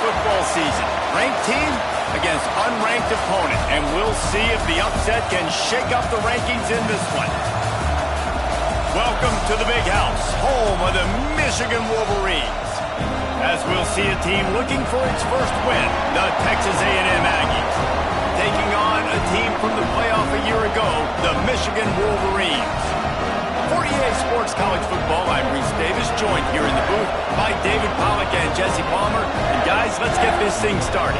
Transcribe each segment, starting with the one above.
football season. Ranked team against unranked opponent, and we'll see if the upset can shake up the rankings in this one. Welcome to the Big House, home of the Michigan Wolverines. As we'll see a team looking for its first win, the Texas A&M Aggies. Taking on a team from the playoff a year ago, the Michigan Wolverines. For EA Sports College Football, I'm Reese Davis, joined here in the booth by David Pollack and Jesse Palmer. And guys, let's get this thing started.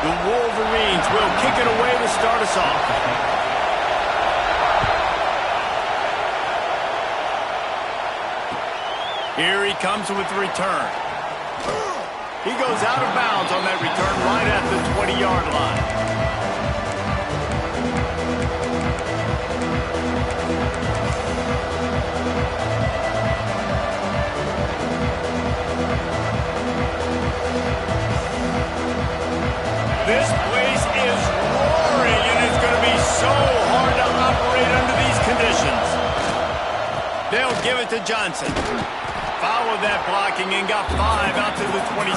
The Wolverines will kick it away to start us off. Here he comes with the return. He goes out of bounds on that return right at the 20-yard line. This place is roaring, and it's going to be so hard to operate under these conditions. They'll give it to Johnson. Followed that blocking and got 5 out to the 26.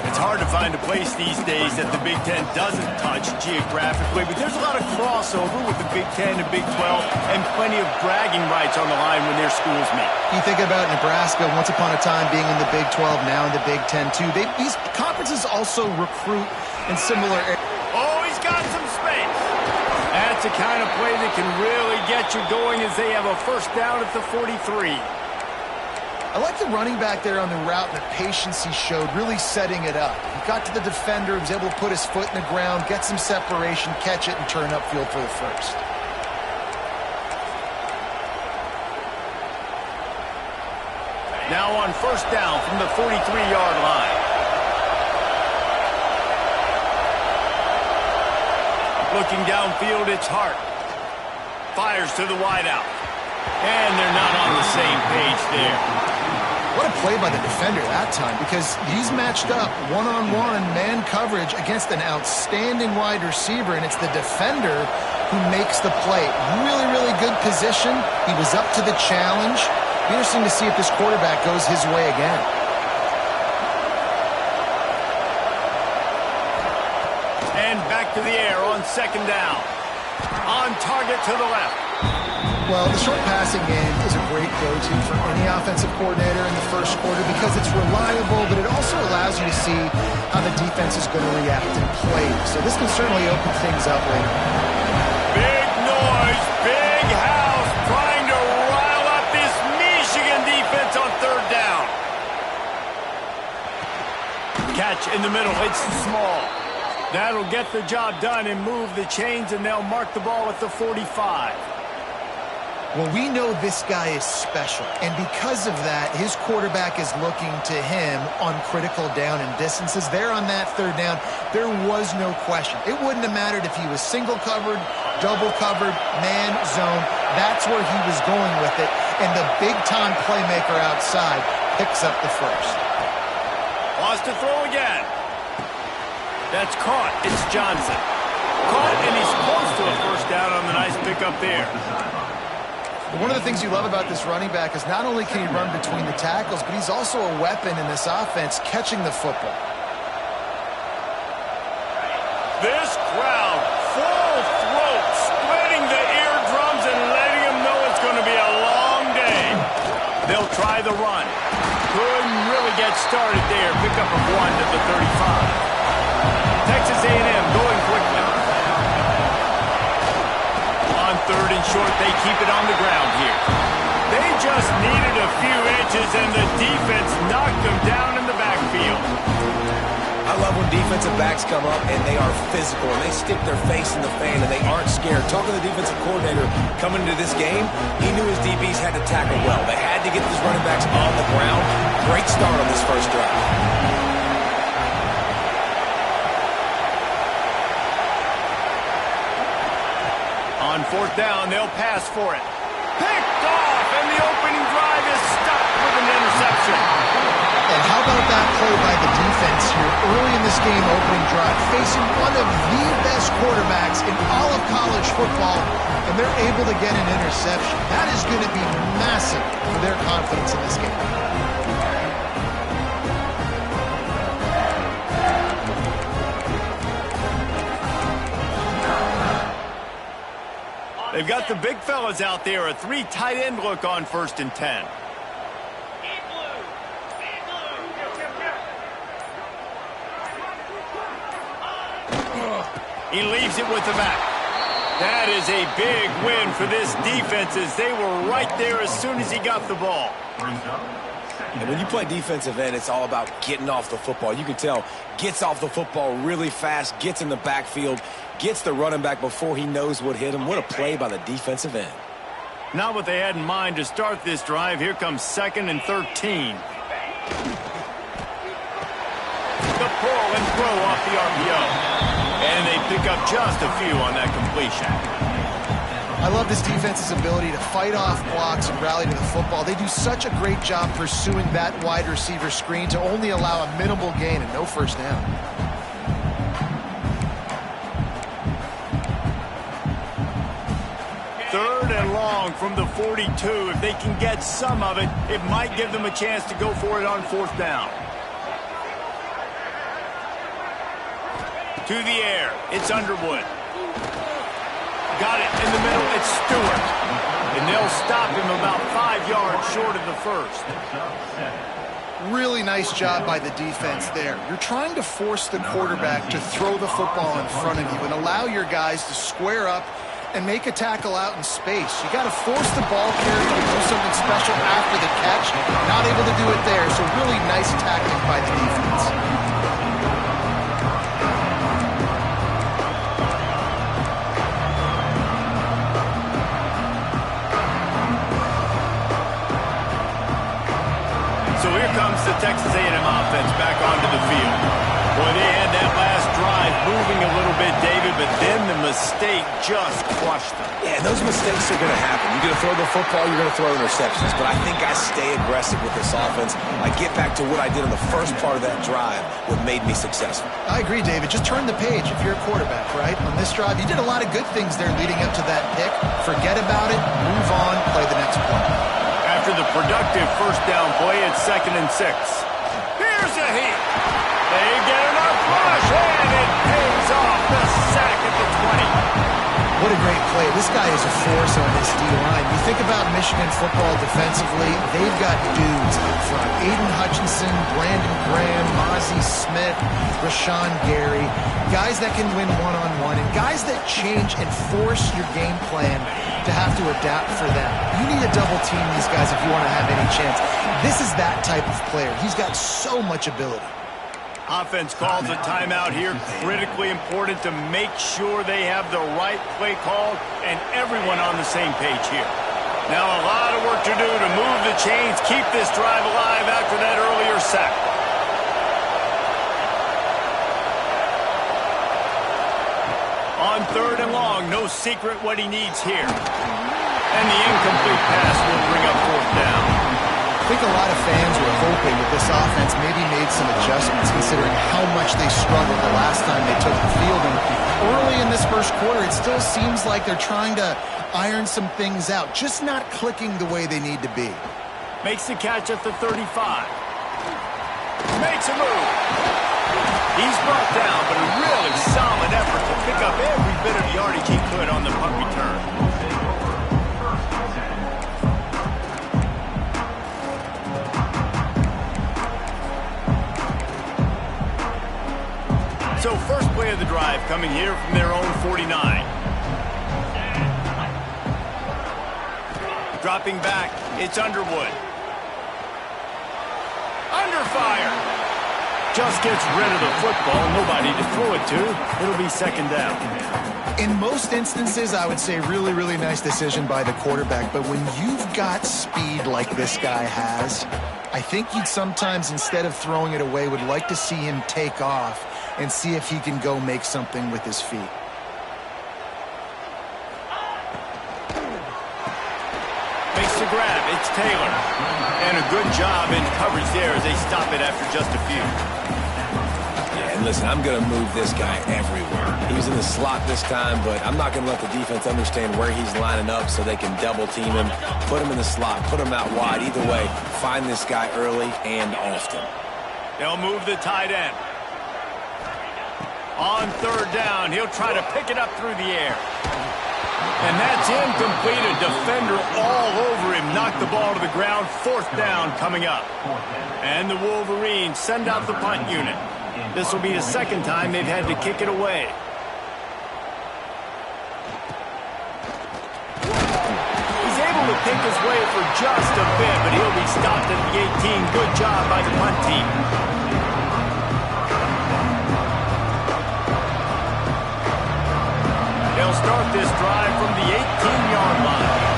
It's hard to find a place these days that the Big Ten doesn't touch geographically, but there's a lot of crossover with the Big Ten and Big 12 and plenty of bragging rights on the line when their schools meet. You think about Nebraska, once upon a time being in the Big 12, now in the Big 10 too. These conferences also recruit in similar areas. Oh, he's got some space. That's the kind of play that can really get you going as they have a first down at the 43. I like the running back there on the route and the patience he showed, really setting it up. He got to the defender, was able to put his foot in the ground, get some separation, catch it, and turn upfield for the first. Now on first down from the 43-yard line. Looking downfield, it's Hart. Fires to the wideout. And they're not on the same page there. What a play by the defender that time, because he's matched up one-on-one man coverage against an outstanding wide receiver, and it's the defender who makes the play. Really, really good position. He was up to the challenge. Be interesting to see if this quarterback goes his way again. And back to the air on second down. On target to the left. Well, the short passing game is a great go-to for any offensive coordinator in the first quarter because it's reliable, but it also allows you to see how the defense is going to react and play. So this can certainly open things up later. Big noise, big house, trying to rile up this Michigan defense on third down. Catch in the middle, it's small. That'll get the job done and move the chains, and they'll mark the ball at the 45. Well, we know this guy is special, and because of that, his quarterback is looking to him on critical down and distances. There on that third down, there was no question. It wouldn't have mattered if he was single covered, double covered, man, zone. That's where he was going with it, and the big-time playmaker outside picks up the first. Wants to throw again. That's caught. It's Johnson. Caught, and he's close to a first down on the nice pickup there. One of the things you love about this running back is not only can he run between the tackles, but he's also a weapon in this offense catching the football. This crowd, full throat, splitting the eardrums and letting them know it's going to be a long day. They'll try the run. Couldn't really get started there. Pick up a 1 to the 35. Texas A&M going quickly. On third and short, they keep it on the ground here. They just needed a few inches, and the defense knocked them down in the backfield. I love when defensive backs come up, and they are physical, and they stick their face in the fan, and they aren't scared. Talking to the defensive coordinator coming into this game, he knew his DBs had to tackle well. They had to get these running backs on the ground. Great start on this first drive. On fourth down, they'll pass for it. Picked off, and the opening drive is stopped with an interception. And how about that play by the defense? defense here early in this game opening drive, facing one of the best quarterbacks in all of college football, and they're able to get an interception. That is going to be massive for their confidence in this game. They've got the big fellas out there, a 3 tight end look on 1st and 10. He leaves it with the back. That is a big win for this defense as they were right there as soon as he got the ball. And when you play defensive end, it's all about getting off the football. You can tell, gets off the football really fast, gets in the backfield, gets the running back before he knows what hit him. What a play by the defensive end. Not what they had in mind to start this drive. Here comes 2nd and 13. The pull and throw off the RPO. And they pick up just a few on that completion. I love this defense's ability to fight off blocks and rally to the football. They do such a great job pursuing that wide receiver screen to only allow a minimal gain and no first down. Third and long from the 42. If they can get some of it, it might give them a chance to go for it on 4th down. To the air, it's Underwood. Got it in the middle, it's Stewart. And they'll stop him about 5 yards short of the first. Really nice job by the defense there. You're trying to force the quarterback to throw the football in front of you and allow your guys to square up and make a tackle out in space. You got to force the ball carrier to do something special after the catch. Not able to do it there, so really nice tackling by the defense. Comes the Texas A&M offense back onto the field. Boy, they had that last drive moving a little bit, David, but then the mistake just crushed them. Yeah, those mistakes are going to happen. You're going to throw the football, you're going to throw interceptions. But I think I stay aggressive with this offense. I get back to what I did in the first part of that drive, what made me successful. I agree, David. Just turn the page if you're a quarterback, right? On this drive, you did a lot of good things there leading up to that pick. Forget about it, move on, play the next play. After the productive 1st down play, it's 2nd and 6. Here's a heat. They get enough rush, and it pays off the sack at the 20. What a great play. This guy is a force on this D-line. You think about Michigan football defensively, they've got dudes up front. Aiden Hutchinson, Brandon Graham, Mozzie Smith, Rashawn Gary. Guys that can win one-on-one and guys that change and force your game plan to have to adapt for them. You need to double team these guys if you want to have any chance. This is that type of player. He's got so much ability. Offense calls a timeout here. Critically important to make sure they have the right play called and everyone on the same page here. Now a lot of work to do to move the chains, keep this drive alive after that earlier sack. On 3rd and long, no secret what he needs here. And the incomplete pass will bring up 4th down. I think a lot of fans were hoping that this offense maybe made some adjustments considering how much they struggled the last time they took the field. And early in this first quarter, it still seems like they're trying to iron some things out, just not clicking the way they need to be. Makes the catch at the 35. Makes a move. He's brought down, but a really solid effort to pick up every bit of yardage he could on the punt return. So first play of the drive coming here from their own 49. Dropping back, it's Underwood. Under fire. Just gets rid of the football, nobody to throw it to. It'll be 2nd down. In most instances, I would say really, really nice decision by the quarterback. But when you've got speed like this guy has, I think you'd sometimes, instead of throwing it away, would like to see him take off and see if he can go make something with his feet. Makes the grab. It's Taylor. And a good job in coverage there as they stop it after just a few. And listen, I'm going to move this guy everywhere. He was in the slot this time, but I'm not going to let the defense understand where he's lining up so they can double team him, put him in the slot, put him out wide. Either way, find this guy early and often. They'll move the tight end. On third down, he'll try to pick it up through the air. And that's incomplete. A defender all over him. Knocked the ball to the ground. Fourth down coming up. And the Wolverines send out the punt unit. This will be the second time they've had to kick it away. He's able to pick his way for just a bit, but he'll be stopped at the 18. Good job by the punt team. They'll start this drive from the 18-yard line.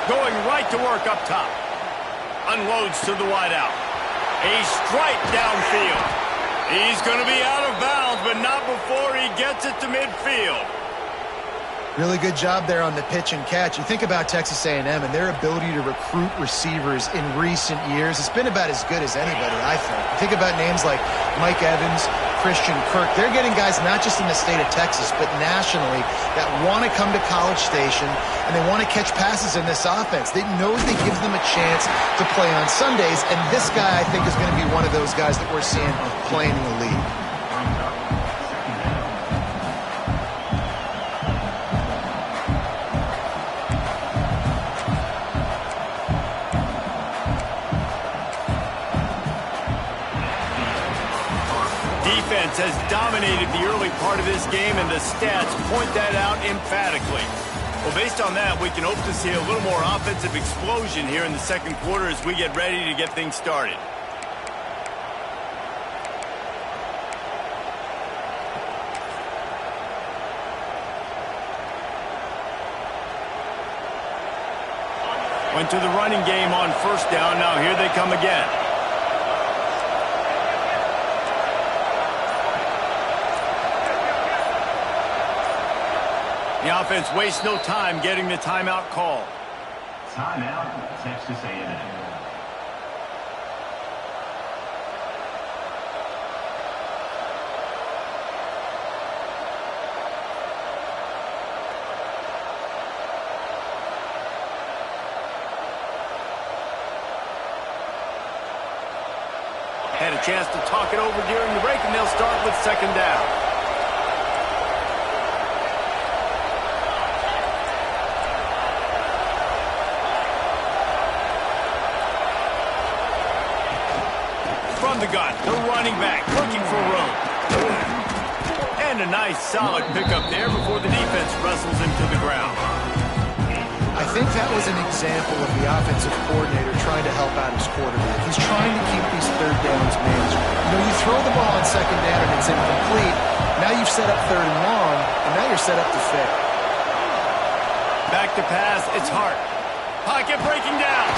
Going right to work up top. Unloads to the wideout. A strike downfield. He's going to be out of bounds, but not before he gets it to midfield. Really good job there on the pitch and catch. You think about Texas A&M and their ability to recruit receivers in recent years. It's been about as good as anybody, I think. Think about names like Mike Evans, Christian Kirk. They're getting guys not just in the state of Texas, but nationally that want to come to College Station and they want to catch passes in this offense. They know they give them a chance to play on Sundays, and this guy, I think, is going to be one of those guys that we're seeing playing in the league. Has dominated the early part of this game, and the stats point that out emphatically. Well, based on that, we can hope to see a little more offensive explosion here in the second quarter as we get ready to get things started. Went to the running game on first down. Now here they come again. The offense wastes no time getting the timeout call. Timeout, Texas A&M. Had a chance to talk it over during the break, and they'll start with second down. From the gun, the running back looking for room. And a nice solid pickup there before the defense wrestles him to the ground. I think that was an example of the offensive coordinator trying to help out his quarterback. He's trying to keep these third downs manageable. You know, you throw the ball on second down and it's incomplete. Now you've set up third and long, and now you're set up to fail. Back to pass, it's Hart. Pocket breaking down.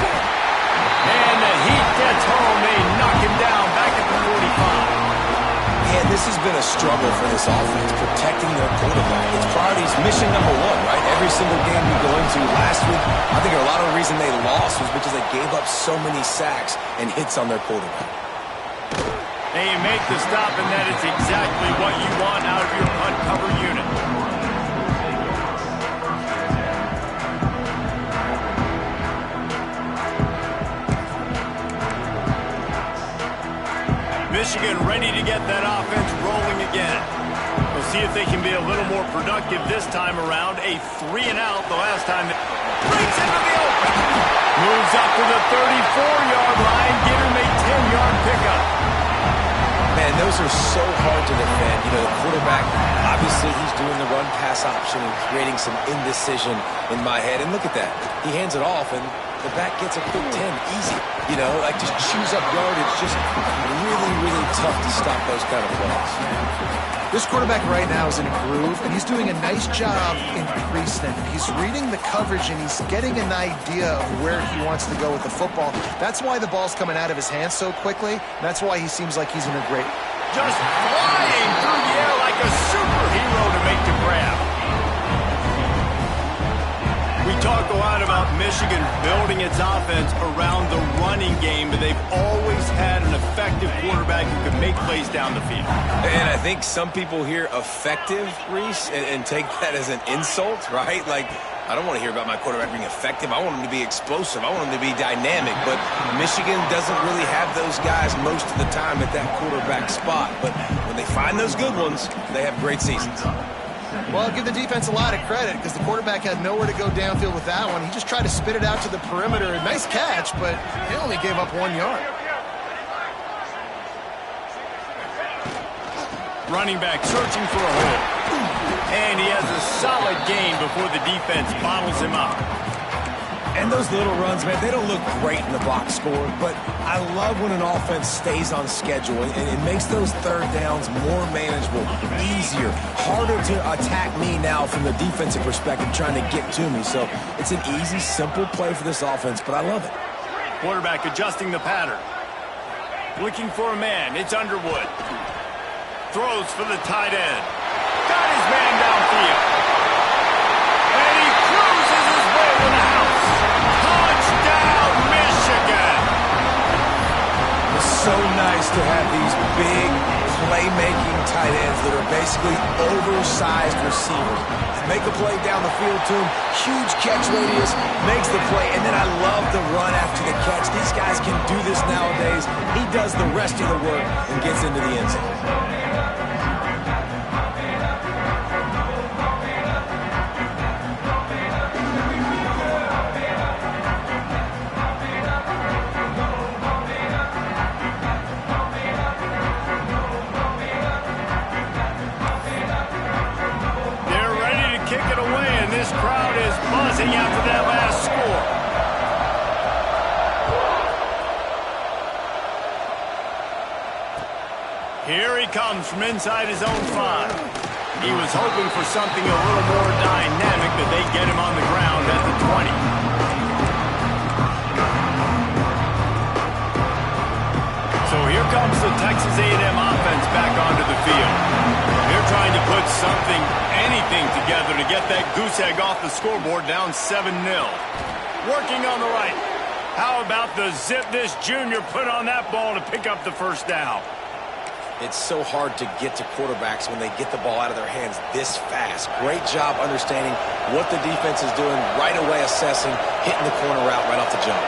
And the heat gets home. They knock him down back at the 45. And this has been a struggle for this offense, protecting their quarterback. It's priorities, mission number one, right? Every single game we go into last week, I think a lot of the reason they lost was because they gave up so many sacks and hits on their quarterback. They make the stop, and that is exactly what you want out of your punt cover unit. Michigan ready to get that offense rolling again. We'll see if they can be a little more productive this time around. A 3-and-out the last time. Breaks into the open. Moves up to the 34-yard line. Give him a 10-yard pickup. Man, those are so hard to defend. You know, the quarterback, obviously he's doing the run-pass option and creating some indecision in my head. And look at that. He hands it off, and the back gets a quick 10. Easy. You know, like just chews up yardage. Just really, really tough to stop those kind of plays. This quarterback right now is in a groove, and he's doing a nice job in pre-snap. He's reading the coverage, and he's getting an idea of where he wants to go with the football. That's why the ball's coming out of his hands so quickly. That's why he seems like he's in a great just flying through the air like a superhero to make the grab. We talk a lot about Michigan building its offense around the running game, but they've always had an effective quarterback who can make plays down the field. And I think some people hear effective, Reese, and take that as an insult, right? Like, I don't want to hear about my quarterback being effective. I want him to be explosive. I want him to be dynamic. But Michigan doesn't really have those guys most of the time at that quarterback spot. But when they find those good ones, they have great seasons. Well, I'll give the defense a lot of credit because the quarterback had nowhere to go downfield with that one. He just tried to spit it out to the perimeter. Nice catch, but he only gave up 1 yard. Running back searching for a hole. And he has a solid gain before the defense bottles him up. And those little runs, man, they don't look great in the box score, but I love when an offense stays on schedule, and it makes those third downs more manageable, easier, harder to attack me now from the defensive perspective trying to get to me. So it's an easy, simple play for this offense, but I love it. Quarterback adjusting the pattern. Looking for a man. It's Underwood. Throws for the tight end. Got his man downfield. And he cruises his way to the house. Touchdown, Michigan! It's so nice to have these big, playmaking tight ends that are basically oversized receivers. Make a play down the field to him, huge catch radius, makes the play, and then I love the run after the catch. These guys can do this nowadays. He does the rest of the work and gets into the end zone. This crowd is buzzing after that last score. Here he comes from inside his own 5. He was hoping for something a little more dynamic, but they get him on the ground at the 20. So here comes the Texas A&M offense back onto the field. They're trying to put anything together to get that goose egg off the scoreboard down 7-0. Working on the right. How about the zip this junior put on that ball to pick up the first down? It's so hard to get to quarterbacks when they get the ball out of their hands this fast. Great job understanding what the defense is doing, right away assessing, hitting the corner route right off the jump.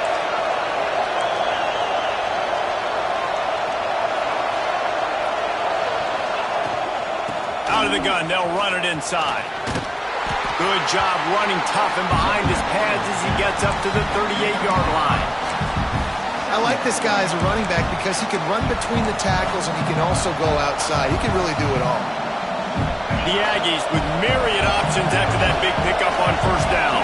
Out of the gun, they'll run it inside. Good job running tough and behind his pads as he gets up to the 38-yard line. I like this guy as a running back because he can run between the tackles and he can also go outside. He can really do it all. The Aggies with myriad options after that big pickup on first down.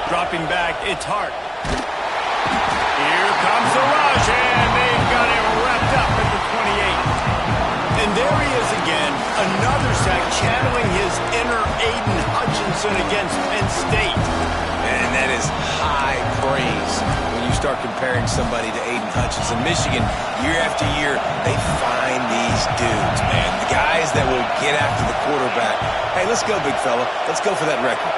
Dropping back, it's Hart. Here comes the rush, and they've got him wrapped up at the 28. And there he is again, another sack, channeling his inner Aiden Hutchinson against Penn State. And that is high praise when you start comparing somebody to Aiden Hutchinson. Michigan, year after year, they find these dudes, man. The guys that will get after the quarterback. Hey, let's go, big fella. Let's go for that record.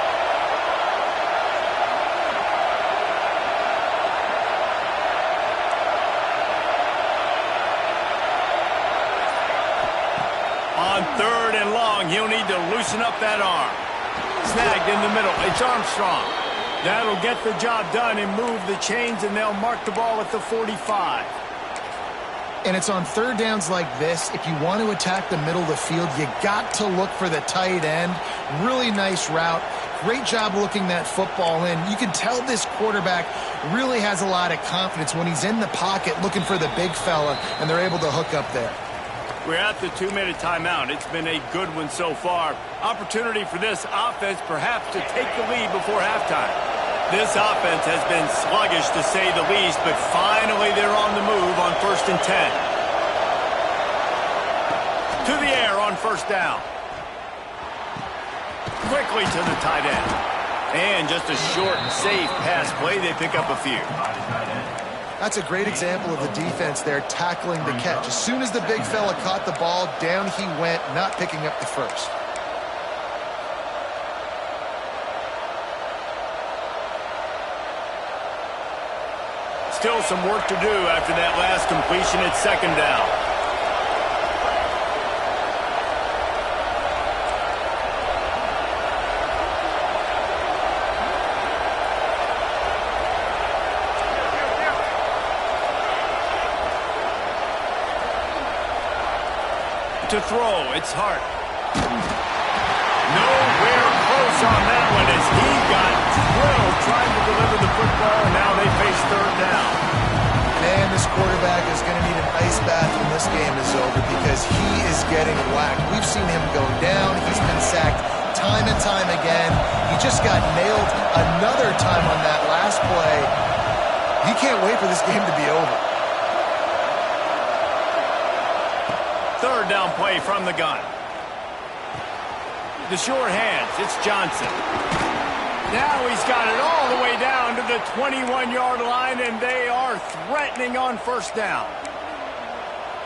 On 3rd and long, he'll need to loosen up that arm. Snagged in the middle. It's Armstrong. That'll get the job done and move the chains, and they'll mark the ball at the 45. And it's on third downs like this. If you want to attack the middle of the field, you got to look for the tight end. Really nice route. Great job looking that football in. You can tell this quarterback really has a lot of confidence when he's in the pocket looking for the big fella, and they're able to hook up there. We're at the 2-minute timeout. It's been a good one so far. Opportunity for this offense perhaps to take the lead before halftime. This offense has been sluggish to say the least, but finally they're on the move on 1st and 10. To the air on first down. Quickly to the tight end. And just a short, safe pass play. They pick up a few. That's a great example of the defense there tackling the catch. As soon as the big fella caught the ball, down he went, not picking up the first. Still some work to do after that last completion at second down. To throw, it's Hart. Nowhere close on that one as he got drilled trying to deliver the football, and now they face third down. Man, this quarterback is going to need an ice bath when this game is over because he is getting whacked. We've seen him go down. He's been sacked time and time again. He just got nailed another time on that last play. He can't wait for this game to be over. Third down play from the gun. The sure hands, it's Johnson. Now he's got it all the way down to the 21-yard line, and they are threatening on first down.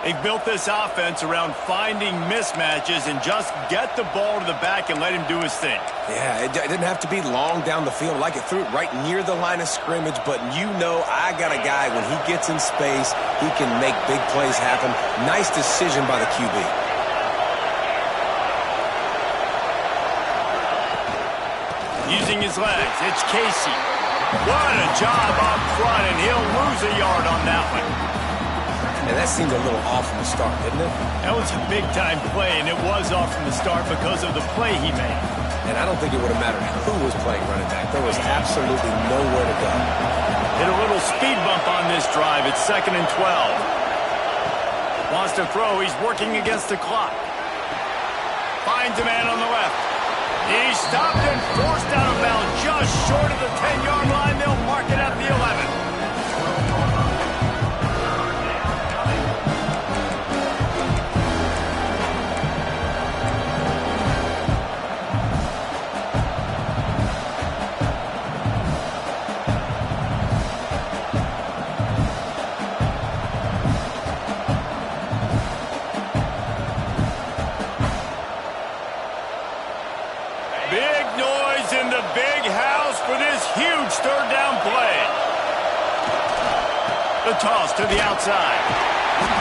They've built this offense around finding mismatches and just get the ball to the back and let him do his thing. Yeah, it didn't have to be long down the field. Like it threw it right near the line of scrimmage, but you know I got a guy, when he gets in space, he can make big plays happen. Nice decision by the QB. Using his legs, it's Casey. What a job up front, and he'll lose a yard on that one. And that seemed a little off from the start, didn't it? That was a big-time play, and it was off from the start because of the play he made. And I don't think it would have mattered who was playing running back. There was absolutely nowhere to go. Hit a little speed bump on this drive. It's 2nd and 12. Wants to throw. He's working against the clock. Finds a man on the left. He's stopped and forced out of bounds just short of the 10-yard line. They'll mark it at the 11. Third down play. The toss to the outside.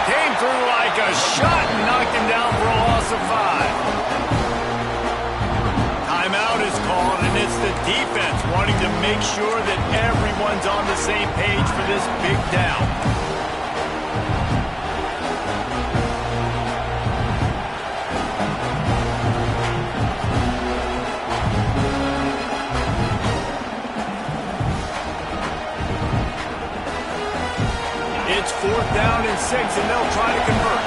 Came through like a shot and knocked him down for a loss of 5. Timeout is called, and it's the defense wanting to make sure that everyone's on the same page for this big down. It's 4th down and 6, and they'll try to convert.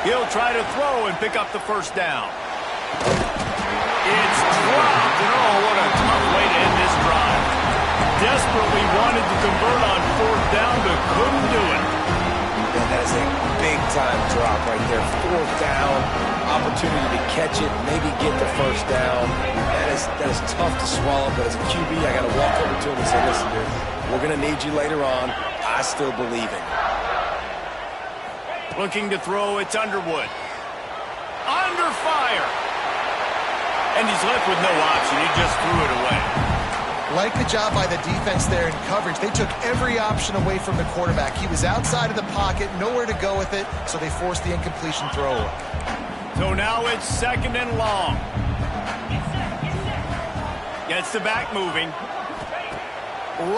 He'll try to throw and pick up the first down. It's dropped, and oh, what a tough way to end this drive. Desperately wanted to convert on 4th down, but couldn't do it. And that is a big-time drop right there. 4th down, opportunity to catch it, maybe get the first down. That is tough to swallow, but as a QB, I got to walk over to him and say, listen, dude, we're going to need you later on. I still believe in you. Looking to throw, it's Underwood. Under fire! And he's left with no option. He just threw it away. Like the job by the defense there in coverage. They took every option away from the quarterback. He was outside of the pocket, nowhere to go with it, so they forced the incompletion throw away. So now it's 2nd and long. Gets the back moving.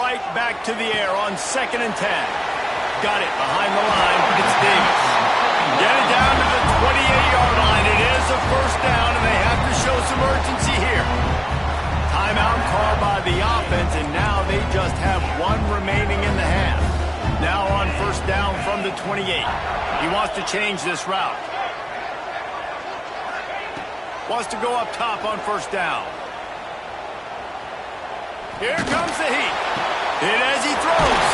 Right back to the air on 2nd and 10. Got it behind the line. It's Davis. Get it down to the 28-yard line. It is a first down, and they have to show some urgency here. Timeout called by the offense, and now they just have one remaining in the half. Now on first down from the 28. He wants to change this route. Wants to go up top on first down. Here comes the heat. And as he throws,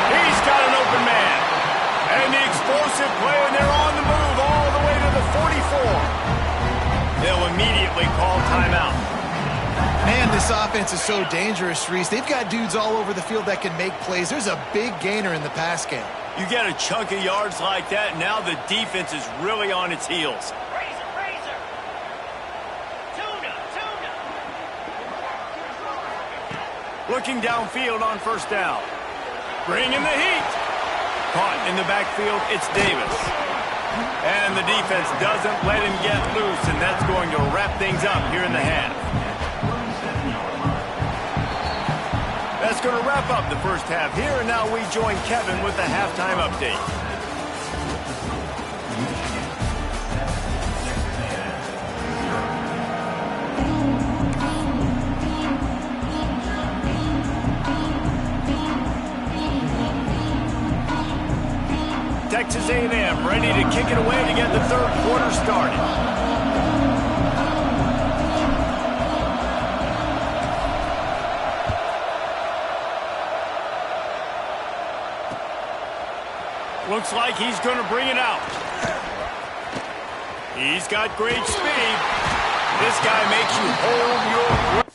he's got an open man. And the explosive play, and they're on the move all the way to the 44. This offense is so dangerous, Reese. They've got dudes all over the field that can make plays. There's a big gainer in the pass game. You get a chunk of yards like that, now the defense is really on its heels. Razor. Tuna. Looking downfield on first down. Bringing the heat. Caught in the backfield, it's Davis. And the defense doesn't let him get loose, and that's going to wrap things up here in the half. That's going to wrap up the first half here, and now we join Kevin with the halftime update. Texas A&M ready to kick it away to get the third quarter started. Looks like he's going to bring it out. He's got great speed. This guy makes you hold your breath.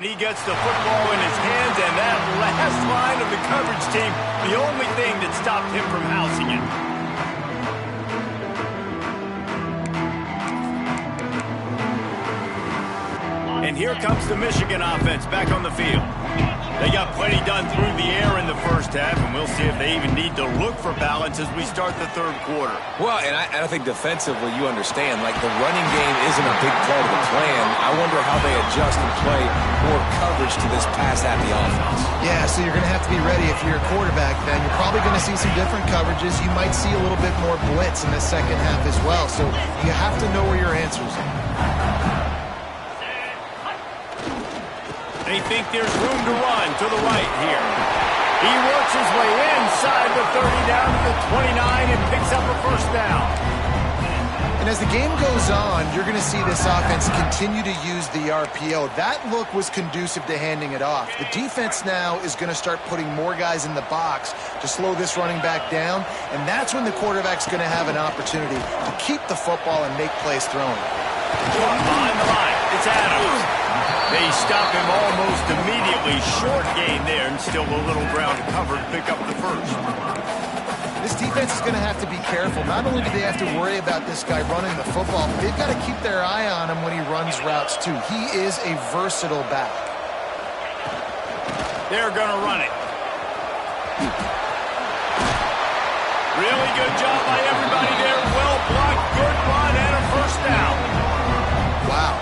He gets the football in his hands, and that last line of the coverage team, the only thing that stopped him from housing it. And here comes the Michigan offense back on the field. They got plenty done through the air in the first half, and we'll see if they even need to look for balance as we start the third quarter. Well, and I think defensively, you understand, like the running game isn't a big part of the plan. I wonder how they adjust and play more coverage to this pass-happy offense. Yeah, so you're going to have to be ready if you're a quarterback then. You're probably going to see some different coverages. You might see a little bit more blitz in the second half as well, so you have to know where your answers are. They think there's room to run to the right here. He works his way inside the 30 down to the 29 and picks up a first down. And as the game goes on, you're going to see this offense continue to use the RPO. That look was conducive to handing it off. The defense now is going to start putting more guys in the box to slow this running back down, and that's when the quarterback's going to have an opportunity to keep the football and make plays throwing. Behind the line, it's Adams. They stop him almost immediately. Short gain there, and still a little ground covered. Pick up the first. This defense is going to have to be careful. Not only do they have to worry about this guy running the football, but they've got to keep their eye on him when he runs routes too. He is a versatile back. They're going to run it. Really good job by everybody there. Well blocked, good run, and a first down. Wow.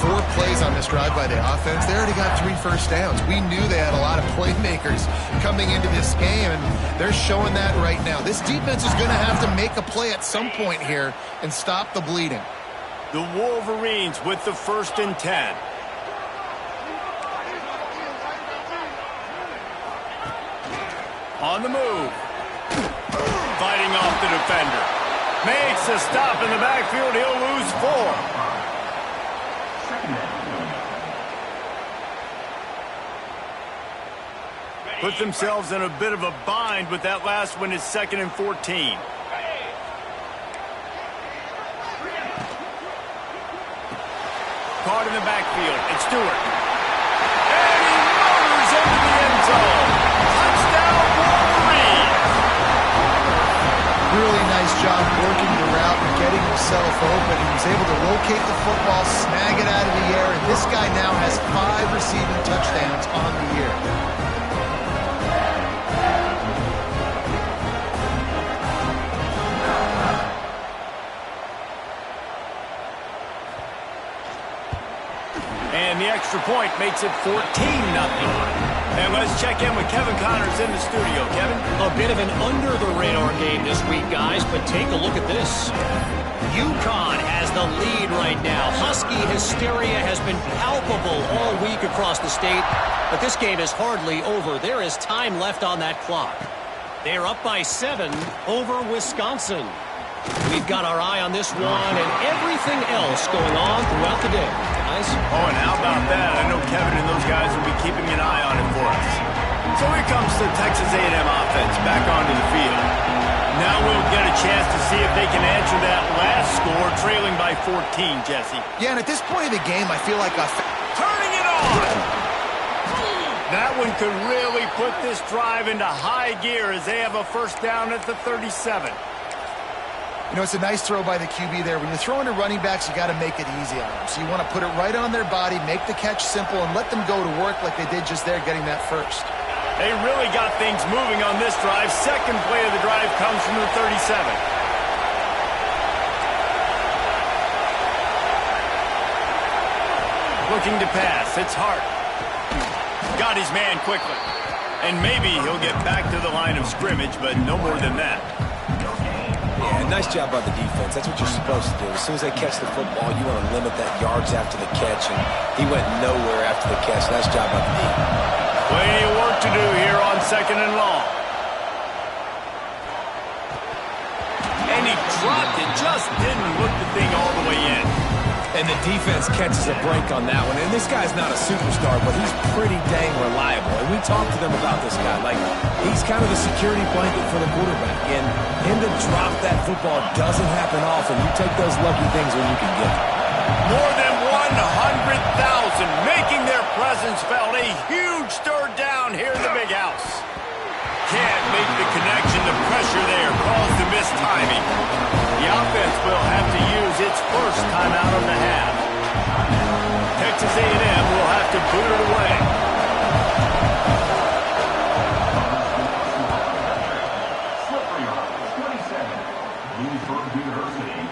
4 plays on this drive by the offense. They already got 3 first downs. We knew they had a lot of playmakers coming into this game, and they're showing that right now. This defense is going to have to make a play at some point here and stop the bleeding. The Wolverines with the 1st and 10. On the move. Fighting off the defender. Makes a stop in the backfield. He'll lose 4. Put themselves in a bit of a bind with that last one is 2nd and 14. Caught in the backfield. It's Stewart. And he motors into the end zone. Touchdown, Wolverine. Really nice job working the route and getting himself open. He was able to locate the football, snag it out of the air, and this guy now has 5 receiving touchdowns on the year. And the extra point makes it 14-0. And let's check in with Kevin Connors in the studio. Kevin? A bit of an under-the-radar game this week, guys, but take a look at this. UConn has the lead right now. Husky hysteria has been palpable all week across the state, but this game is hardly over. There is time left on that clock. They're up by 7 over Wisconsin. We've got our eye on this one and everything else going on throughout the day. Guys? Oh, and how about that? I know Kevin and those guys will be keeping an eye on it for us. So here comes the Texas A&M offense back onto the field. Now we'll get a chance to see if they can answer that last score, trailing by 14, Jesse. Yeah, and at this point of the game, I feel like turning it on! That one could really put this drive into high gear as they have a first down at the 37. You know, it's a nice throw by the QB there. When you're throwing to running backs, you got to make it easy on them. So you want to put it right on their body, make the catch simple, and let them go to work like they did just there, getting that first. They really got things moving on this drive. Second play of the drive comes from the 37. Looking to pass. It's Hart. Got his man quickly. And maybe he'll get back to the line of scrimmage, but no more than that. Yeah, nice job by the defense. That's what you're supposed to do. As soon as they catch the football, you want to limit that yards after the catch, and he went nowhere after the catch. Nice job by the D. Plenty of work to do here on 2nd and long. And he dropped it, just didn't look the thing all the way in. And the defense catches a break on that one. And this guy's not a superstar, but he's pretty dang reliable. And we talked to them about this guy. Like, he's kind of the security blanket for the quarterback. And him to drop that football doesn't happen often. You take those lucky things when you can get them. More than one making their presence felt. A huge third down here in the big house. Can't make the connection. The pressure there caused the missed timing. The offense will have to use its first timeout of the half. Texas A&M will have to boot it away.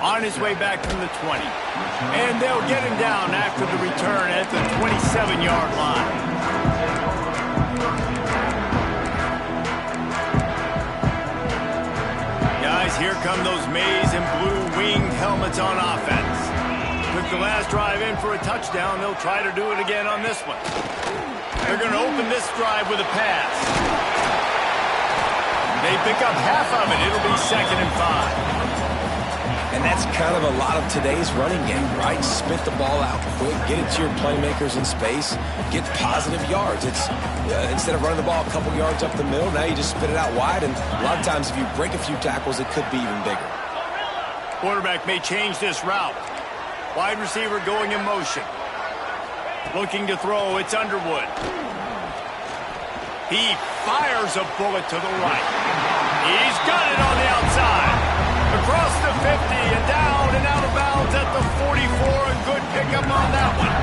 On his way back from the 20. And they'll get him down after the return at the 27-yard line. Guys, here come those maize and blue winged helmets on offense. Took the last drive in for a touchdown. They'll try to do it again on this one. They're going to open this drive with a pass. They pick up half of it. It'll be 2nd and 5. And that's kind of a lot of today's running game, right? Spit the ball out quick, get it to your playmakers in space, get positive yards. It's instead of running the ball a couple yards up the middle, now you just spit it out wide, and a lot of times if you break a few tackles, it could be even bigger. Quarterback may change this route. Wide receiver going in motion. Looking to throw, it's Underwood. He fires a bullet to the right. He's got it on the outside. Across the 50 and down and out of bounds at the 44. A good pickup on that one.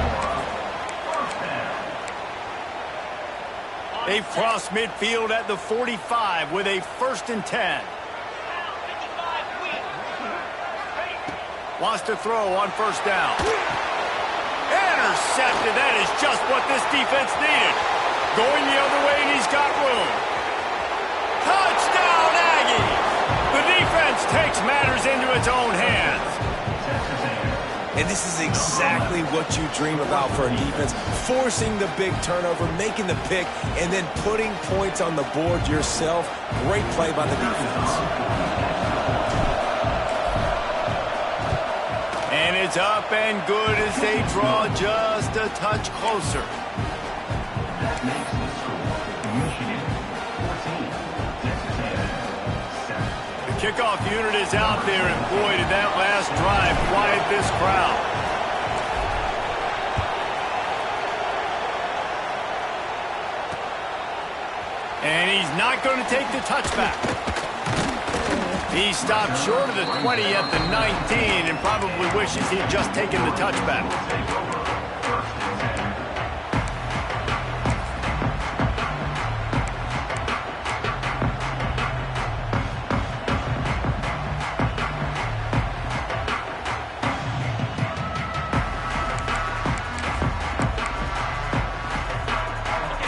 They've crossed midfield at the 45 with a 1st and 10. Wants to throw on 1st down. Intercepted. That is just what this defense needed. Going the other way, and he's got room. Touchdown, Aggies! The defense takes matters into its own hands. And this is exactly what you dream about for a defense. Forcing the big turnover, making the pick, and then putting points on the board yourself. Great play by the defense. And it's up and good as they draw just a touch closer. That makes the score Michigan 14, Texas A&M 7. The kickoff unit is out there, and boy, did that last drive quiet this crowd. And he's not going to take the touchback. He stopped short of the 20 at the 19 and probably wishes he'd just taken the touchback.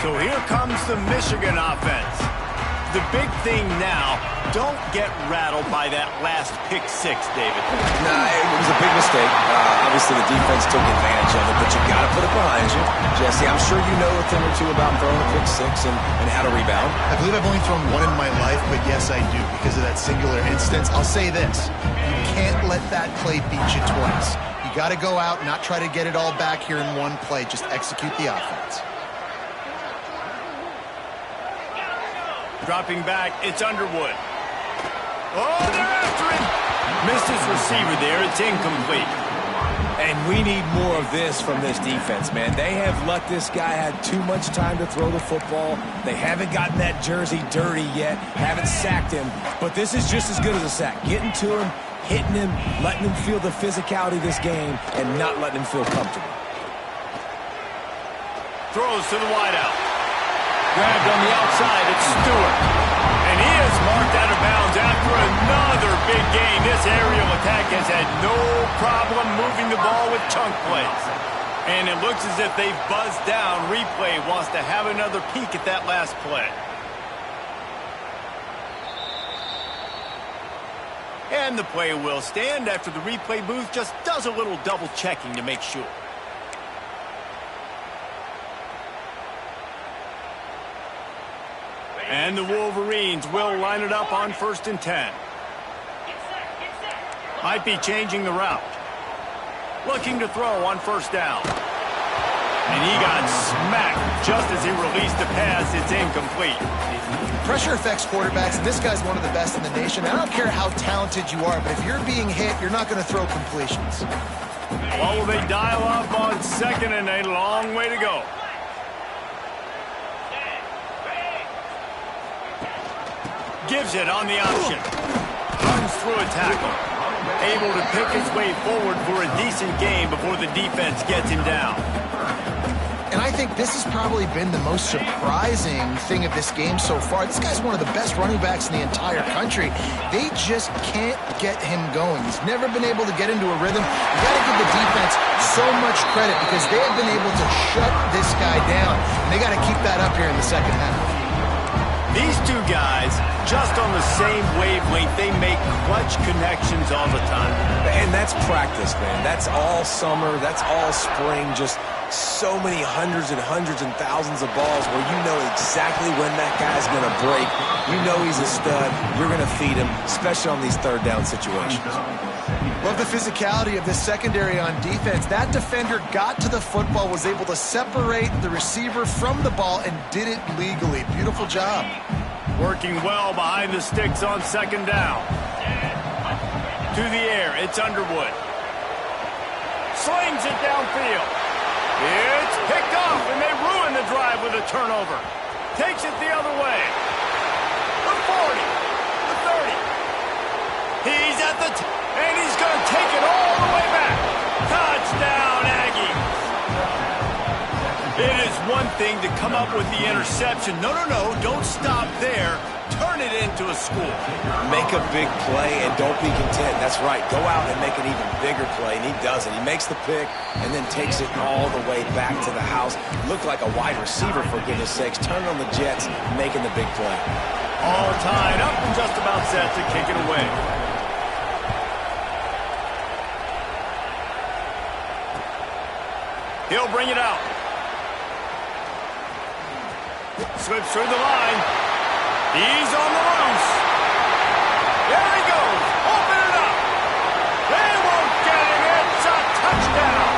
So here comes the Michigan offense. The big thing now, don't get rattled by that last pick six, David. Nah, it was a big mistake. Obviously, the defense took advantage of it, but you got to put it behind you. Jesse, I'm sure you know a thing or two about throwing a pick six and how to rebound. I believe I've only thrown one in my life, but yes, I do. Because of that singular instance, I'll say this. You can't let that play beat you twice. You got to go out, not try to get it all back here in one play. Just execute the offense. Dropping back, it's Underwood. Oh, they're after him! Missed his receiver there, it's incomplete. And we need more of this from this defense, man. They have let this guy have too much time to throw the football. They haven't gotten that jersey dirty yet, haven't sacked him. But this is just as good as a sack. Getting to him, hitting him, letting him feel the physicality of this game, and not letting him feel comfortable. Throws to the wideout. Grabbed on the outside, it's Stewart. And he is marked out of bounds after another big game. This aerial attack has had no problem moving the ball with chunk plays. And it looks as if they've buzzed down. Replay wants to have another peek at that last play. And the play will stand after the replay booth just does a little double checking to make sure. And the Wolverines will line it up on 1st and 10. Might be changing the route. Looking to throw on 1st down. And he got smacked just as he released the pass. It's incomplete. Pressure affects quarterbacks, and this guy's one of the best in the nation. I don't care how talented you are, but if you're being hit, you're not going to throw completions. What will they dial up on second and a long way to go? Gives it on the option. Runs through a tackle. Able to pick his way forward for a decent game before the defense gets him down. And I think this has probably been the most surprising thing of this game so far. This guy's one of the best running backs in the entire country. They just can't get him going. He's never been able to get into a rhythm. You got to give the defense so much credit because they have been able to shut this guy down. And they got to keep that up here in the second half. These two guys, just on the same wavelength, they make clutch connections all the time. And that's practice, man. That's all summer. That's all spring. Just so many hundreds and thousands of balls where you know exactly when that guy's going to break. You know he's a stud. You're going to feed him, especially on these third down situations. Love the physicality of this secondary on defense. That defender got to the football, was able to separate the receiver from the ball, and did it legally. Beautiful job. Working well behind the sticks on second down. To the air, it's Underwood. Slings it downfield. It's picked off, and they ruin the drive with a turnover. Takes it the other way. The 40, the 30. He's at the and he's going to take it all the way back. Touchdown, Aggies. It is one thing to come up with the interception. No, don't stop there. Turn it into a score. Make a big play and don't be content. That's right. Go out and make an even bigger play, and he does it. He makes the pick and then takes it all the way back to the house. Looked like a wide receiver, for goodness sakes. Turn on the Jets, making the big play. All tied up and just about set to kick it away. He'll bring it out. Slips through the line. He's on the loose. There he goes. Open it up. They won't get him. It's a touchdown.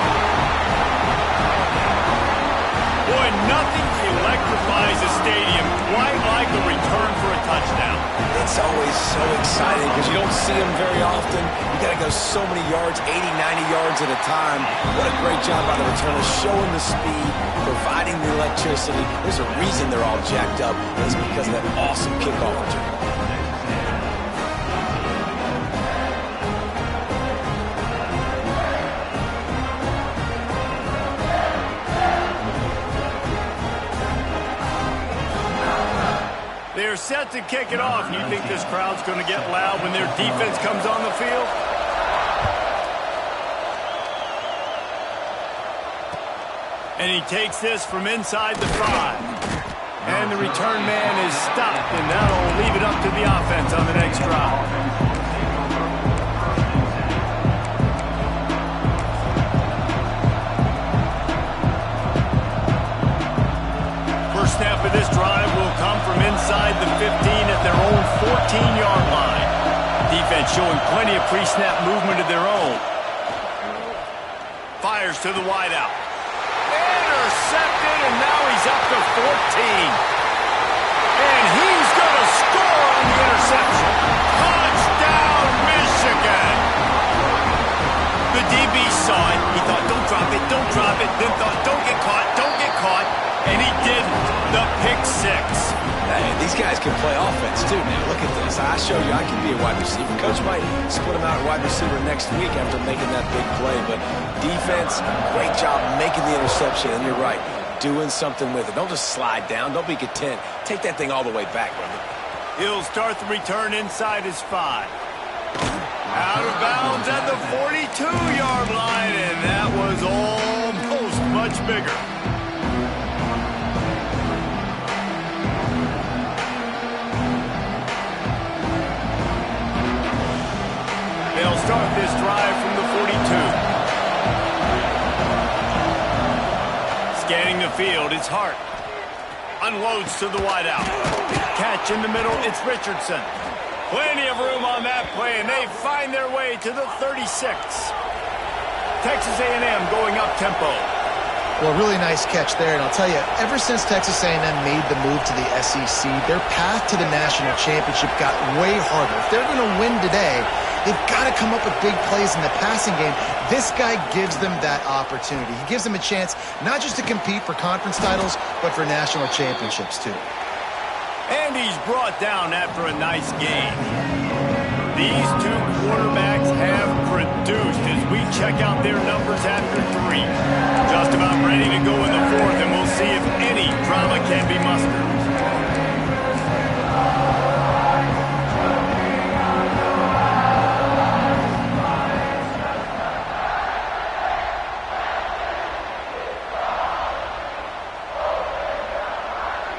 Boy, nothing electrifies a stadium quite like the return for a touchdown. It's always so exciting because you don't see them very often. You got to go so many yards, 80, 90 yards at a time. What a great job by the returners, showing the speed, providing the electricity. There's a reason they're all jacked up, and it's because of that awesome kickoff return. They're set to kick it off. You think this crowd's going to get loud when their defense comes on the field? And he takes this from inside the 5. And the return man is stopped, and that'll leave it up to the offense on the next drive. First snap of this drive will come from inside the 15 at their own 14-yard line. Defense showing plenty of pre-snap movement of their own. Fires to the wideout. Intercepted, and now he's up to 14. And he's going to score on the interception. Touchdown, Michigan. The DB saw it. He thought, don't drop it, don't drop it. Then thought, don't get caught, don't get caught. And he didn't. The pick 6. Hey, these guys can play offense too, man. Look at this. I show you I can be a wide receiver. Coach might split him out at wide receiver next week after making that big play. But defense, great job making the interception. And you're right, doing something with it. Don't just slide down. Don't be content. Take that thing all the way back, brother. He'll start the return inside his 5. Out of bounds at the 42-yard line, and that was almost much bigger. They'll start this drive from the 42. Scanning the field, it's Hart. Unloads to the wideout. Catch in the middle, it's Richardson. Plenty of room on that play, and they find their way to the 36. Texas A&M going up tempo. Well, really nice catch there, and I'll tell you, ever since Texas A&M made the move to the SEC, their path to the national championship got way harder. If they're going to win today, They've got to come up with big plays in the passing game. This guy gives them that opportunity. He gives them a chance not just to compete for conference titles, but for national championships too. And he's brought down after a nice game. These two quarterbacks have produced as we check out their numbers after 3. Just about ready to go in the 4th, and we'll see if any drama can be mustered.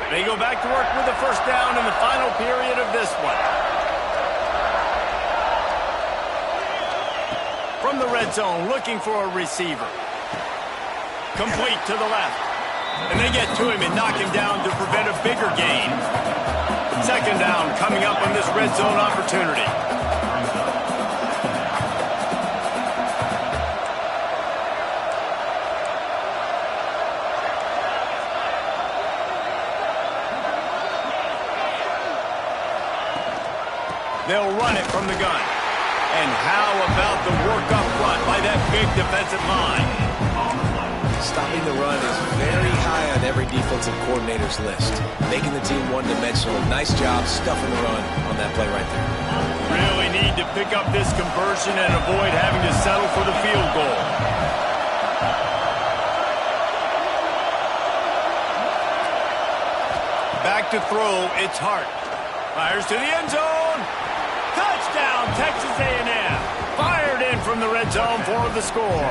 They go back to work with the first down in the final period of this one. From the red zone, looking for a receiver. Complete to the left. And they get to him and knock him down to prevent a bigger gain. Second down coming up on this red zone opportunity. They'll run it from the gun. And how about the work up front by that big defensive line? Stopping the run is very high on every defensive coordinator's list. Making the team one-dimensional. Nice job stuffing the run on that play right there. Really need to pick up this conversion and avoid having to settle for the field goal. Back to throw, it's Hart. Fires to the end zone. Touchdown, Texas A&M. Fired in from the red zone for the score.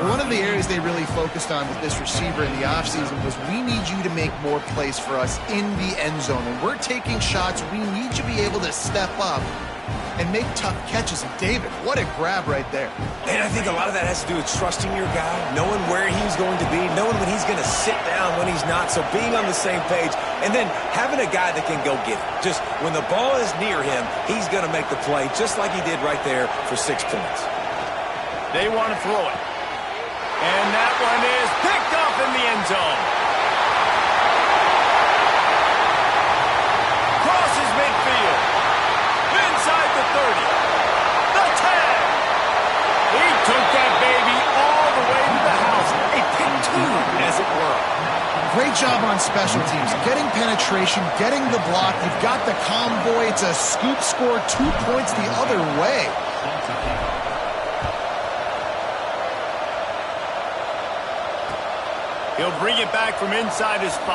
One of the areas they really focused on with this receiver in the offseason was we need you to make more plays for us in the end zone. When we're taking shots, we need you to be able to step up and make tough catches. And David, what a grab right there. And I think a lot of that has to do with trusting your guy, knowing where he's going to be, knowing when he's going to sit down, when he's not. So being on the same page, and then having a guy that can go get it. Just when the ball is near him, he's going to make the play, just like he did right there for 6 points. They want to throw it. And that one is picked up in the end zone. Crosses midfield. Inside the 30. The tag. He took that baby all the way to the house. A pick 2, as it were. Great job on special teams. Getting penetration, getting the block. You've got the convoy. It's a scoop score, 2 points the other way. He'll bring it back from inside his 5.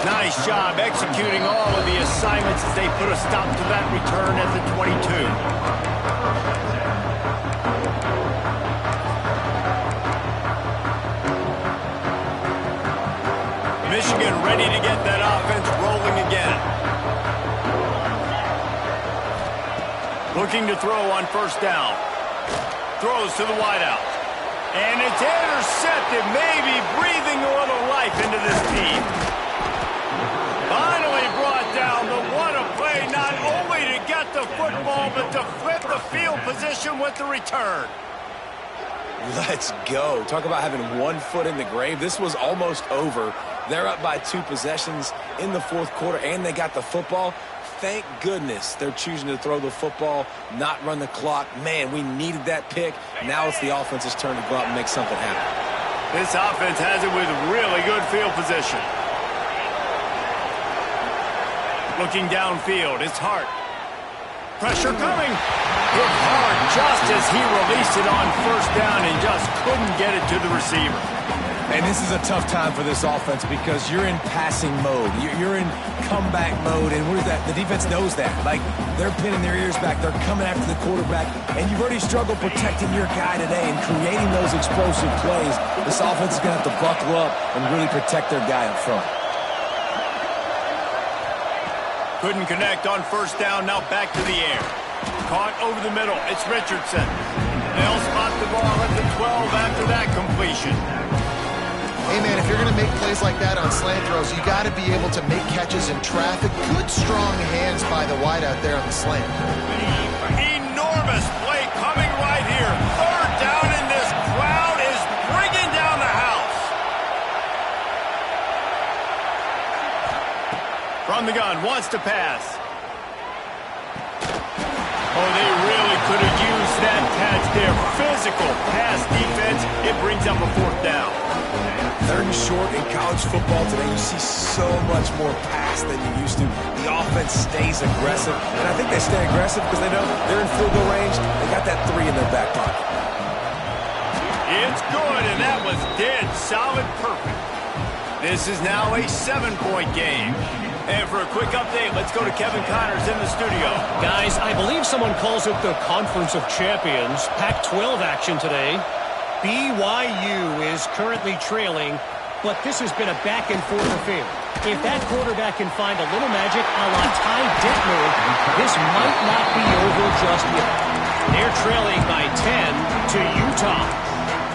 Nice job executing all of the assignments as they put a stop to that return at the 22. Michigan ready to get that offense rolling again. Looking to throw on first down. Throws to the wideout. And it's intercepted, maybe breathing a little life into this team. Finally brought down, but what a play, not only to get the football, but to flip the field position with the return. Let's go. Talk about having 1 foot in the grave. This was almost over. They're up by 2 possessions in the 4th quarter, and they got the football. Thank goodness they're choosing to throw the football, not run the clock. Man, we needed that pick. Now it's the offense's turn to go out and make something happen. This offense has it with really good field position. Looking downfield, it's Hart. Pressure coming. Hit hard just as he released it on first down and just couldn't get it to the receiver. And this is a tough time for this offense because you're in passing mode. You're in comeback mode, and what is that? The defense knows that. Like, they're pinning their ears back. They're coming after the quarterback, and you've already struggled protecting your guy today and creating those explosive plays. This offense is going to have to buckle up and really protect their guy up front. Couldn't connect on first down, now back to the air. Caught over the middle, it's Richardson. They'll spot the ball at the 12 after that completion. Hey, man, if you're going to make plays like that on slant throws, you got to be able to make catches in traffic. Good, strong hands by the wideout there on the slant. Enormous play coming right here. Third down, and this crowd is bringing down the house. From the gun, wants to pass. Oh, they really could have used that catch there. Physical pass defense. It brings up a fourth down. Third and short in college football today, you see so much more pass than you used to. The offense stays aggressive, and I think they stay aggressive because they know they're in field goal range. They got that 3 in their back pocket. It's good, and that was dead solid perfect. This is now a 7-point game. And for a quick update, let's go to Kevin Connors in the studio. Guys, I believe someone calls it the Conference of Champions. Pac-12 action today. BYU is currently trailing, but this has been a back-and-forth affair. If that quarterback can find a little magic a la Ty Detmer, this might not be over just yet. They're trailing by 10 to Utah.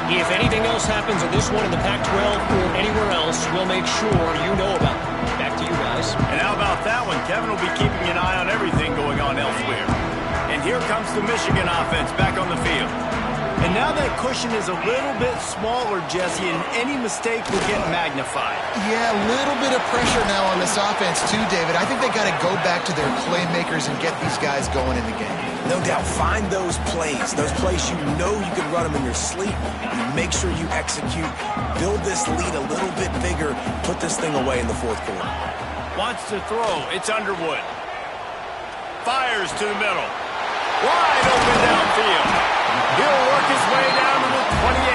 If anything else happens in this one in the Pac-12 or anywhere else, we'll make sure you know about it. Back to you guys. And how about that one? Kevin will be keeping an eye on everything going on elsewhere. And here comes the Michigan offense back on the field. And now that cushion is a little bit smaller, Jesse, and any mistake will get magnified. Yeah, a little bit of pressure now on this offense too, David. I think they got to go back to their playmakers and get these guys going in the game. No doubt, find those plays you know you can run them in your sleep. You make sure you execute, build this lead a little bit bigger, put this thing away in the fourth quarter. Wants to throw. It's Underwood. Fires to the middle. Wide open downfield. He'll work his way down to the 28.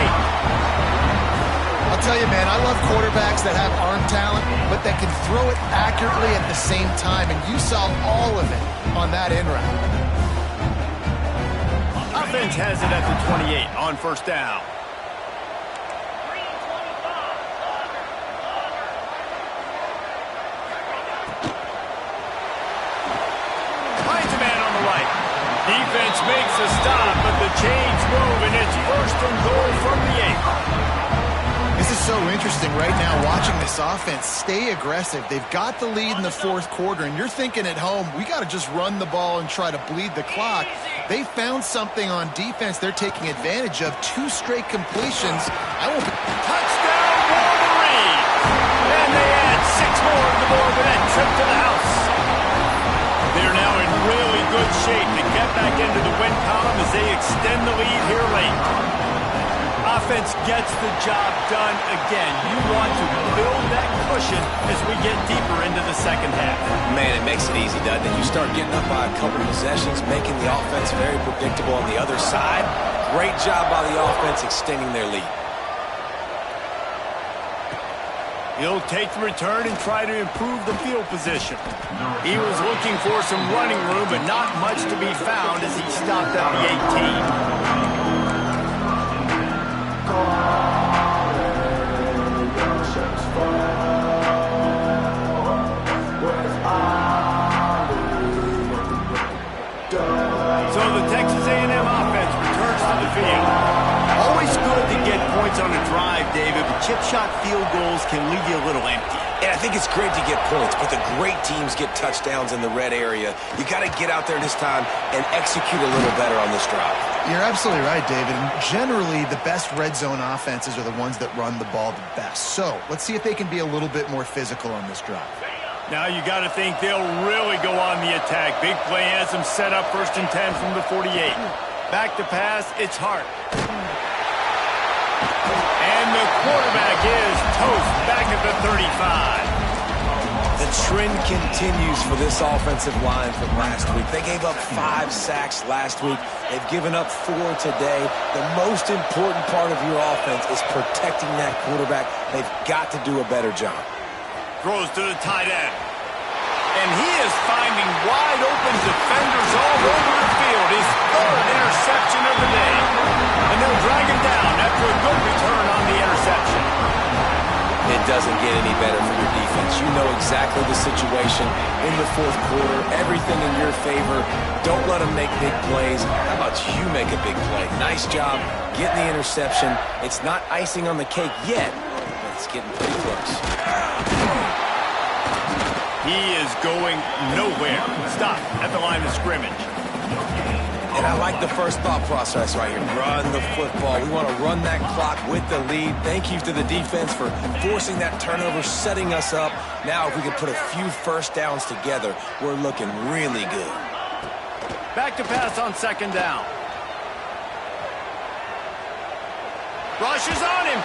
I'll tell you, man, I love quarterbacks that have arm talent, but that can throw it accurately at the same time, and you saw all of it on that end route. Offense has it at the 28 on first down. Finds a man on the right. Defense makes a stop, but the chains move, and it's first and goal from the 8. This is so interesting right now, watching this offense stay aggressive. They've got the lead in the fourth quarter, and you're thinking at home, we got to just run the ball and try to bleed the clock. They found something on defense they're taking advantage of. 2 straight completions. Touchdown, Wolverine! And they add 6 more to the board with that trip to the house. They're now in really good shape to get back into the win column as they extend the lead here late. Offense gets the job done again. You want to build that cushion as we get deeper into the second half. Man, it makes it easy, doesn't it? You start getting up by a couple possessions, making the offense very predictable on the other side. Great job by the offense extending their lead. He'll take the return and try to improve the field position. He was looking for some running room, but not much to be found as he stopped at the 18. So the Texas A&M offense returns to the field. Always good to get points on a drive, David, but chip shot field goals can leave you a little empty. And I think it's great to get points, but the great teams get touchdowns in the red area. You got to get out there this time and execute a little better on this drive. You're absolutely right, David. And generally, the best red zone offenses are the ones that run the ball the best. So let's see if they can be a little bit more physical on this drive. Now you got to think they'll really go on the attack. Big play has them set up 1st and 10 from the 48. Back to pass, it's Hart. And the quarterback is toast back at the 35. The trend continues for this offensive line from last week. They gave up 5 sacks last week. They've given up 4 today. The most important part of your offense is protecting that quarterback. They've got to do a better job. Throws to the tight end. And he is finding wide open defenders all over the field. His 3rd interception of the day. And they'll drag him down after a good return on the interception. It doesn't get any better for your defense. You know exactly the situation in the fourth quarter. Everything in your favor. Don't let them make big plays. How about you make a big play? Nice job getting the interception. It's not icing on the cake yet, but it's getting pretty close. He is going nowhere. Stop at the line of scrimmage. And I like the first thought process right here. Run the football. We want to run that clock with the lead. Thank you to the defense for forcing that turnover, setting us up. Now if we can put a few first downs together, we're looking really good. Back to pass on second down. Rushes on him.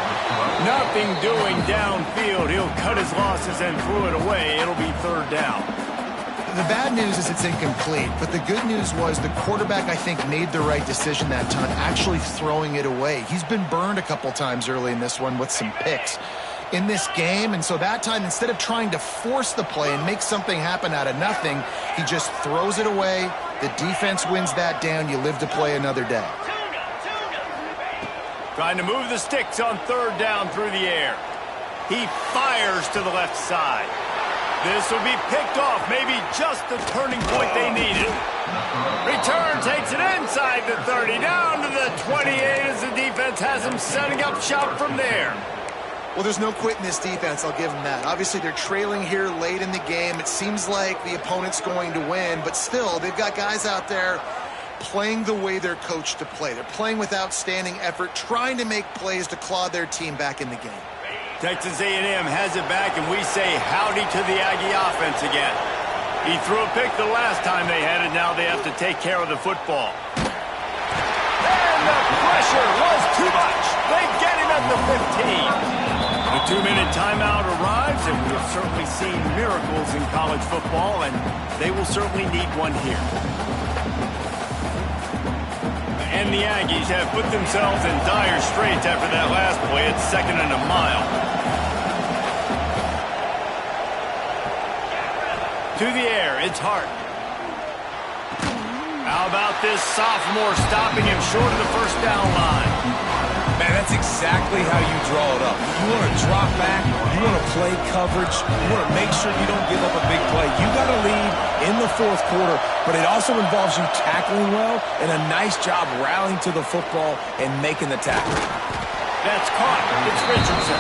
Nothing doing downfield. He'll cut his losses and threw it away. It'll be third down. The bad news is it's incomplete, but the good news was the quarterback, I think, made the right decision that time, actually throwing it away. He's been burned a couple times early in this one with some picks in this game, and so that time, instead of trying to force the play and make something happen out of nothing, he just throws it away. The defense wins that down. You live to play another day. Trying to move the sticks on third down through the air. He fires to the left side. This will be picked off, maybe just the turning point they needed. Return takes it inside the 30, down to the 28 as the defense has him setting up shop from there. Well, there's no quitting this defense, I'll give them that. Obviously, they're trailing here late in the game. It seems like the opponent's going to win, but still, they've got guys out there playing the way they're coached to play. They're playing with outstanding effort, trying to make plays to claw their team back in the game. Texas A&M has it back, and we say howdy to the Aggie offense again. He threw a pick the last time they had it. Now they have to take care of the football. And the pressure was too much. They get him at the 15. The 2-minute timeout arrives, and we've certainly seen miracles in college football, and they will certainly need one here. And the Aggies have put themselves in dire straits after that last play. It's 2nd and a mile. To the air, it's Hart. How about this sophomore stopping him short of the first down line? Man, that's exactly how you draw it up. You want to drop back, you want to play coverage, you want to make sure you don't give up a big play. You got to lead in the fourth quarter, but it also involves you tackling well and a nice job rallying to the football and making the tackle. That's caught. It's Richardson.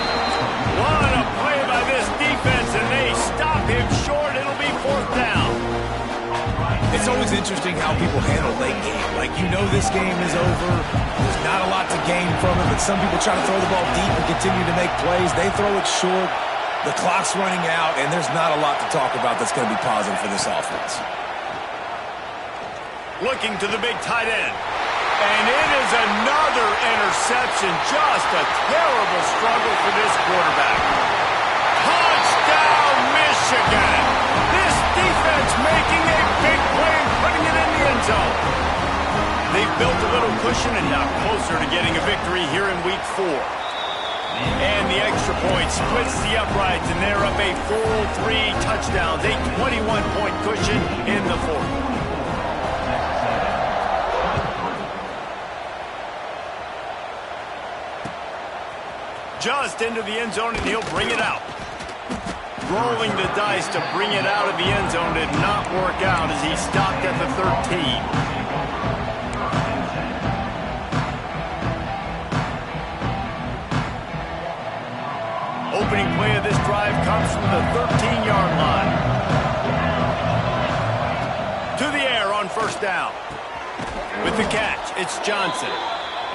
What a play by this defense, and they stop him short. It'll be fourth down. It's always interesting how people handle late game. Like, you know this game is over. There's not a lot to gain from it, but some people try to throw the ball deep and continue to make plays. They throw it short. The clock's running out, and there's not a lot to talk about that's going to be positive for this offense. Looking to the big tight end. And it is another interception. Just a terrible struggle for this quarterback. Touchdown, Michigan! This defense making a big play and putting it in the end zone. They've built a little cushion and now closer to getting a victory here in Week 4. And the extra point splits the uprights, and they're up a full 3 touchdowns, a 21-point cushion in the fourth. Just into the end zone, and he'll bring it out. Rolling the dice to bring it out of the end zone did not work out as he stopped at the 13. Opening play of this drive comes from the 13-yard line. To the air on first down. With the catch, it's Johnson.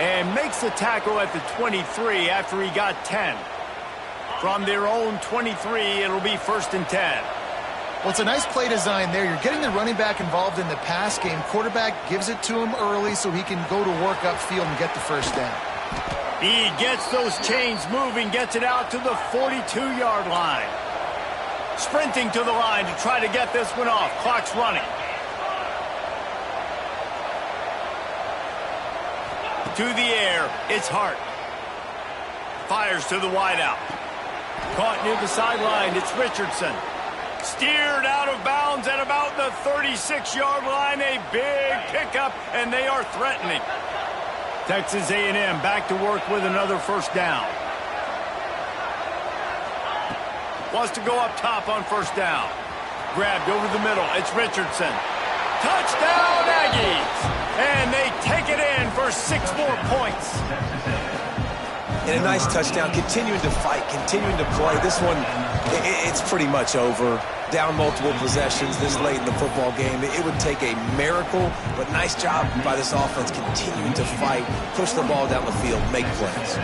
And makes the tackle at the 23 after he got 10. From their own 23, it'll be 1st and 10. Well, it's a nice play design there. You're getting the running back involved in the pass game. Quarterback gives it to him early so he can go to work upfield and get the first down. He gets those chains moving, gets it out to the 42-yard line. Sprinting to the line to try to get this one off. Clock's running. To the air, it's Hart. Fires to the wideout. Caught near the sideline, it's Richardson. Steered out of bounds at about the 36-yard line. A big pickup, and they are threatening. Texas A&M back to work with another first down. Wants to go up top on first down. Grabbed over the middle, it's Richardson. Touchdown, Aggies! And they take it in for 6 more points. And a nice touchdown, continuing to fight, continuing to play. This one, it's pretty much over. Down multiple possessions this late in the football game. It would take a miracle, but nice job by this offense continuing to fight, push the ball down the field, make plays.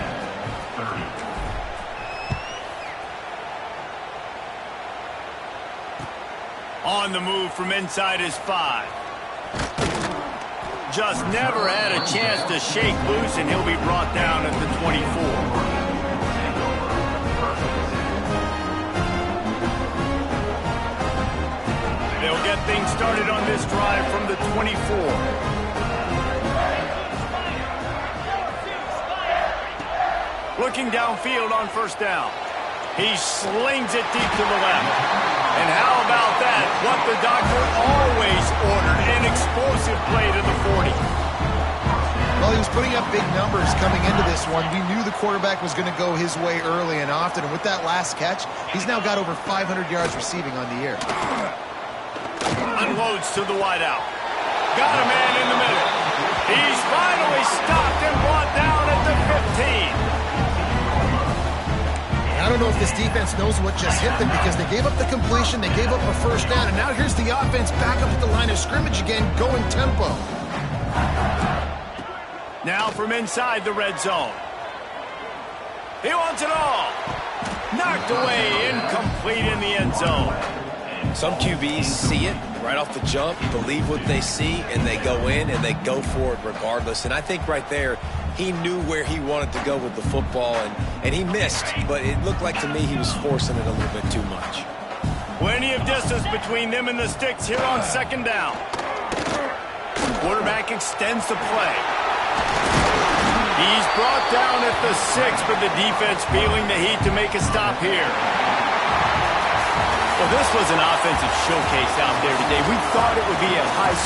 On the move from inside his 5. Just never had a chance to shake loose, and he'll be brought down at the 24. They'll get things started on this drive from the 24. Looking downfield on first down. He slings it deep to the left. And how about that? What the doctor always ordered, an explosive play to the 40. Well, he was putting up big numbers coming into this one. We knew the quarterback was going to go his way early and often. And with that last catch, he's now got over 500 yards receiving on the year. Unloads to the wideout. Got a man in the middle. He's finally stopped and brought down at the 15. I don't know if this defense knows what just hit them because they gave up the completion, they gave up a first down, and now here's the offense back up at the line of scrimmage again, going tempo. Now from inside the red zone. He wants it all. Knocked away, incomplete in the end zone. Some QBs see it right off the jump, believe what they see, and they go in and they go for it regardless. And I think right there, he knew where he wanted to go with the football, and he missed. But it looked like to me he was forcing it a little bit too much. Plenty of distance between them and the sticks here on second down. Quarterback extends the play. He's brought down at the 6, but the defense feeling the heat to make a stop here. Well, this was an offensive showcase out there today. We thought it would be a high